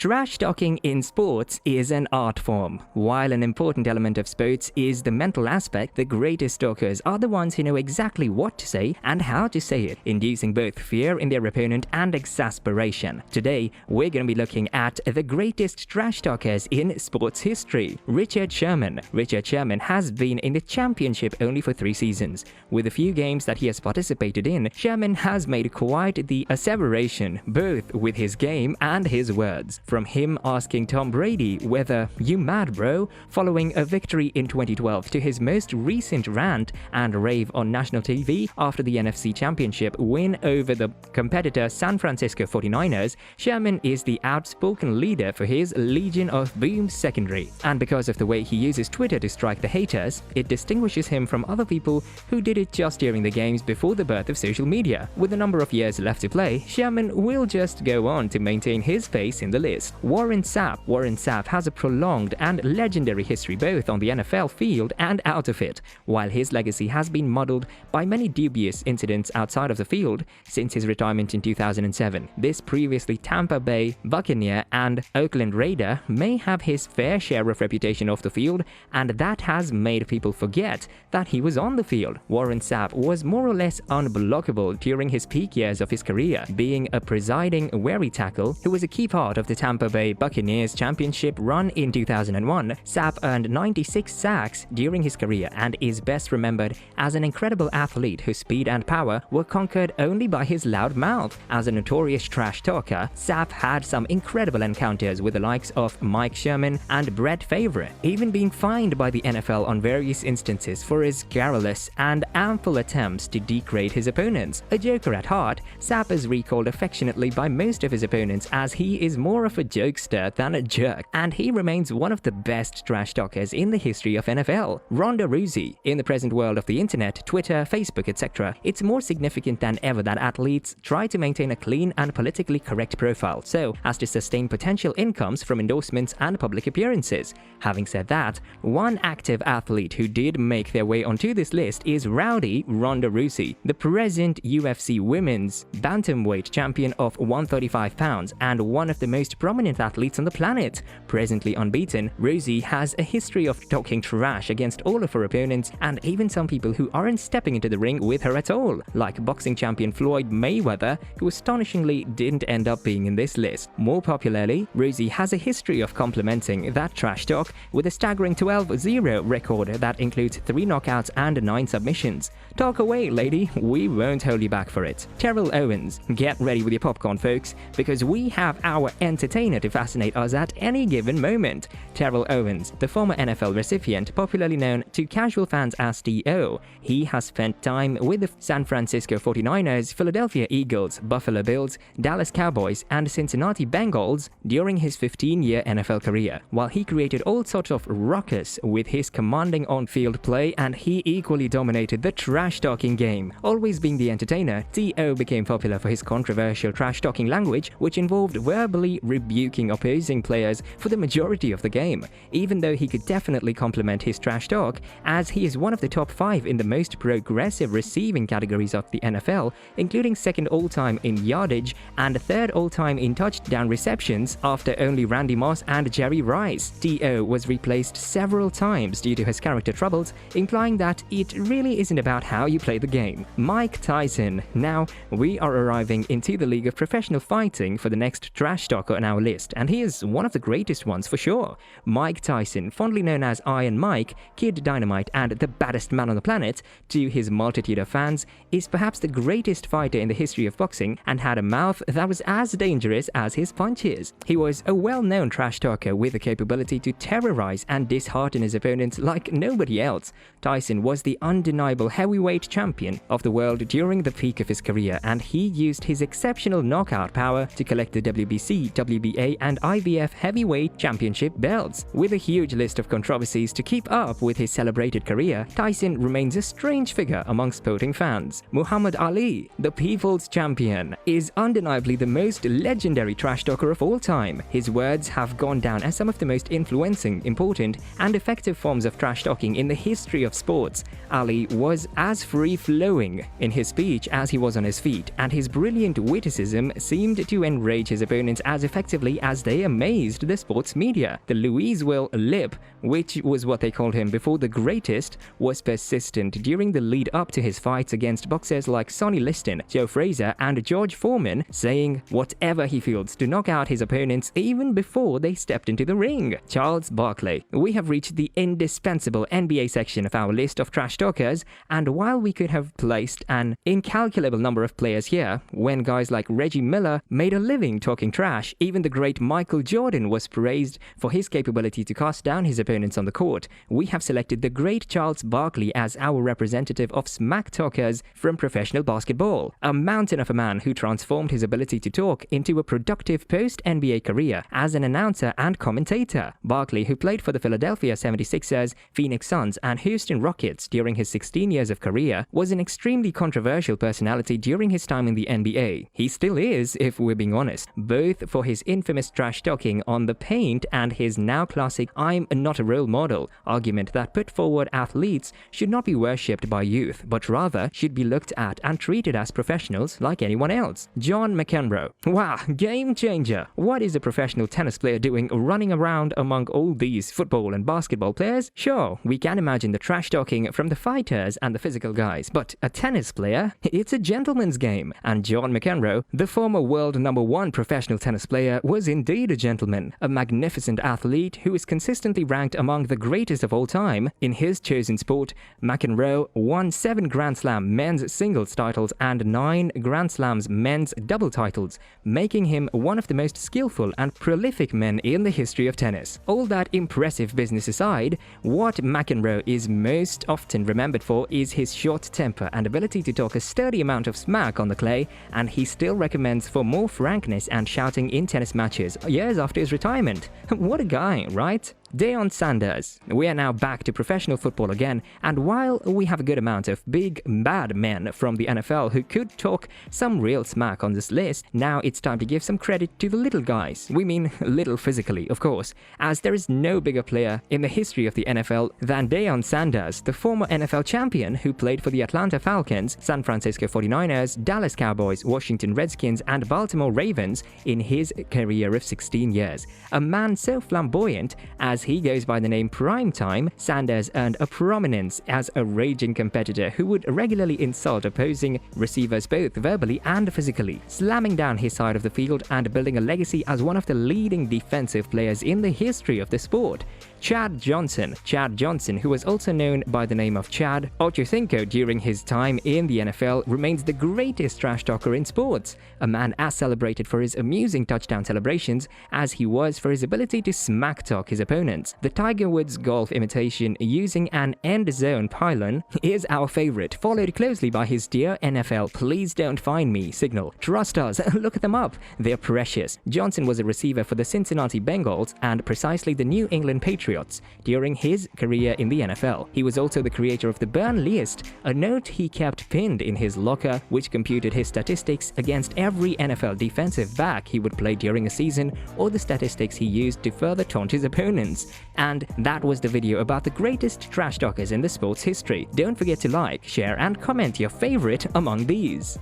Trash talking in sports is an art form. While an important element of sports is the mental aspect, the greatest talkers are the ones who know exactly what to say and how to say it, inducing both fear in their opponent and exasperation. Today, we're going to be looking at the greatest trash talkers in sports history. Richard Sherman. Richard Sherman has been in the championship only for 3 seasons. With a few games that he has participated in, Sherman has made quite the asseveration, both with his game and his words. From him asking Tom Brady whether "you mad bro" following a victory in 2012 to his most recent rant and rave on national TV after the NFC Championship win over the competitor San Francisco 49ers, Sherman is the outspoken leader for his Legion of Boom secondary. And because of the way he uses Twitter to strike the haters, it distinguishes him from other people who did it just during the games before the birth of social media. With a number of years left to play, Sherman will just go on to maintain his place in the list. Warren Sapp. Warren Sapp has a prolonged and legendary history both on the NFL field and out of it. While his legacy has been muddled by many dubious incidents outside of the field since his retirement in 2007, this previously Tampa Bay Buccaneer and Oakland Raider may have his fair share of reputation off the field, and that has made people forget that he was on the field. Warren Sapp was more or less unblockable during his peak years of his career, being a presiding wary tackle who was a key part of the Tampa Bay Buccaneers championship run in 2001. Sapp earned 96 sacks during his career and is best remembered as an incredible athlete whose speed and power were conquered only by his loud mouth. As a notorious trash talker, Sapp had some incredible encounters with the likes of Mike Sherman and Brett Favre, even being fined by the NFL on various instances for his garrulous and ample attempts to degrade his opponents. A joker at heart, Sapp is recalled affectionately by most of his opponents as he is more of a jokester than a jerk, and he remains one of the best trash talkers in the history of NFL. Ronda Rousey. In the present world of the internet, Twitter, Facebook, etc., it's more significant than ever that athletes try to maintain a clean and politically correct profile so as to sustain potential incomes from endorsements and public appearances. Having said that, one active athlete who did make their way onto this list is Rowdy Ronda Rousey, the present UFC Women's Bantamweight champion of 135 pounds and one of the most prominent athletes on the planet. Presently unbeaten, Rousey has a history of talking trash against all of her opponents and even some people who aren't stepping into the ring with her at all, like boxing champion Floyd Mayweather, who astonishingly didn't end up being in this list. More popularly, Rousey has a history of complementing that trash talk with a staggering 12-0 record that includes 3 knockouts and 9 submissions. Talk away, lady, we won't hold you back for it. Terrell Owens. Get ready with your popcorn, folks, because we have our entertainer to fascinate us at any given moment. Terrell Owens, the former NFL recipient, popularly known to casual fans as T.O. He has spent time with the San Francisco 49ers, Philadelphia Eagles, Buffalo Bills, Dallas Cowboys, and Cincinnati Bengals during his 15-year NFL career. While he created all sorts of ruckus with his commanding on-field play, and he equally dominated the trash-talking game. Always being the entertainer, T.O. became popular for his controversial trash-talking language, which involved verbally rebuking opposing players for the majority of the game, even though he could definitely complement his trash talk, as he is one of the top 5 in the most progressive receiving categories of the NFL, including 2nd all-time in yardage and 3rd all-time in touchdown receptions after only Randy Moss and Jerry Rice. T.O. was replaced several times due to his character troubles, implying that it really isn't about how you play the game. Mike Tyson. Now, we are arriving into the league of professional fighting for the next trash talker on our list, and he is one of the greatest ones for sure. Mike Tyson, fondly known as Iron Mike, Kid Dynamite, and the baddest man on the planet to his multitude of fans, is perhaps the greatest fighter in the history of boxing and had a mouth that was as dangerous as his punches. He was a well-known trash talker with the capability to terrorize and dishearten his opponents like nobody else. Tyson was the undeniable heavyweight champion of the world during the peak of his career, and he used his exceptional knockout power to collect the WBC, WBA, and IBF heavyweight championship belts. With a huge list of controversies to keep up with his celebrated career, Tyson remains a strange figure among sporting fans. Muhammad Ali, the people's champion, is undeniably the most legendary trash talker of all time. His words have gone down as some of the most influencing, important, and effective forms of trash talking in the history of sports. Ali was as free-flowing in his speech as he was on his feet, and his brilliant witticism seemed to enrage his opponents as effectively effectively as they amazed the sports media. The Louisville Lip, which was what they called him before the greatest, was persistent during the lead up to his fights against boxers like Sonny Liston, Joe Frazier, and George Foreman, saying whatever he feels to knock out his opponents even before they stepped into the ring. Charles Barkley. We have reached the indispensable NBA section of our list of trash talkers, and while we could have placed an incalculable number of players here, when guys like Reggie Miller made a living talking trash, even the great Michael Jordan was praised for his capability to cast down his opponents on the court, we have selected the great Charles Barkley as our representative of smack talkers from professional basketball. A mountain of a man who transformed his ability to talk into a productive post-NBA career as an announcer and commentator. Barkley, who played for the Philadelphia 76ers, Phoenix Suns, and Houston Rockets during his 16 years of career, was an extremely controversial personality during his time in the NBA. He still is, if we're being honest, both for his infamous trash talking on the paint and his now classic "I'm not a role model" argument that put forward athletes should not be worshipped by youth, but rather should be looked at and treated as professionals like anyone else. John McEnroe. Wow, game changer. What is a professional tennis player doing running around among all these football and basketball players? Sure, we can imagine the trash talking from the fighters and the physical guys, but a tennis player? It's a gentleman's game. And John McEnroe, the former world #1 professional tennis player, was indeed a gentleman, a magnificent athlete who is consistently ranked among the greatest of all time. In his chosen sport, McEnroe won 7 Grand Slam men's singles titles and 9 Grand Slams men's double titles, making him one of the most skillful and prolific men in the history of tennis. All that impressive business aside, what McEnroe is most often remembered for is his short temper and ability to talk a sturdy amount of smack on the clay, and he still recommends for more frankness and shouting in tennis matches years after his retirement. What a guy, right? Deion Sanders. We are now back to professional football again, and while we have a good amount of big, bad men from the NFL who could talk some real smack on this list, now it's time to give some credit to the little guys. We mean little physically, of course, as there is no bigger player in the history of the NFL than Deion Sanders, the former NFL champion who played for the Atlanta Falcons, San Francisco 49ers, Dallas Cowboys, Washington Redskins, and Baltimore Ravens in his career of 16 years. A man so flamboyant as he goes by the name Primetime, Sanders earned a prominence as a raging competitor who would regularly insult opposing receivers both verbally and physically, slamming down his side of the field and building a legacy as one of the leading defensive players in the history of the sport. Chad Johnson, who was also known by the name of Chad Ochocinco during his time in the NFL, remains the greatest trash talker in sports, a man as celebrated for his amusing touchdown celebrations as he was for his ability to smack talk his opponents. The Tiger Woods golf imitation using an end zone pylon is our favorite, followed closely by his "Dear NFL, please don't find me" signal. Trust us, look them up, they're precious. Johnson was a receiver for the Cincinnati Bengals and precisely the New England Patriots during his career in the NFL. He was also the creator of the burn list, a note he kept pinned in his locker which computed his statistics against every NFL defensive back he would play during a season, or the statistics he used to further taunt his opponents. And that was the video about the greatest trash talkers in the sports history. Don't forget to like, share, and comment your favorite among these.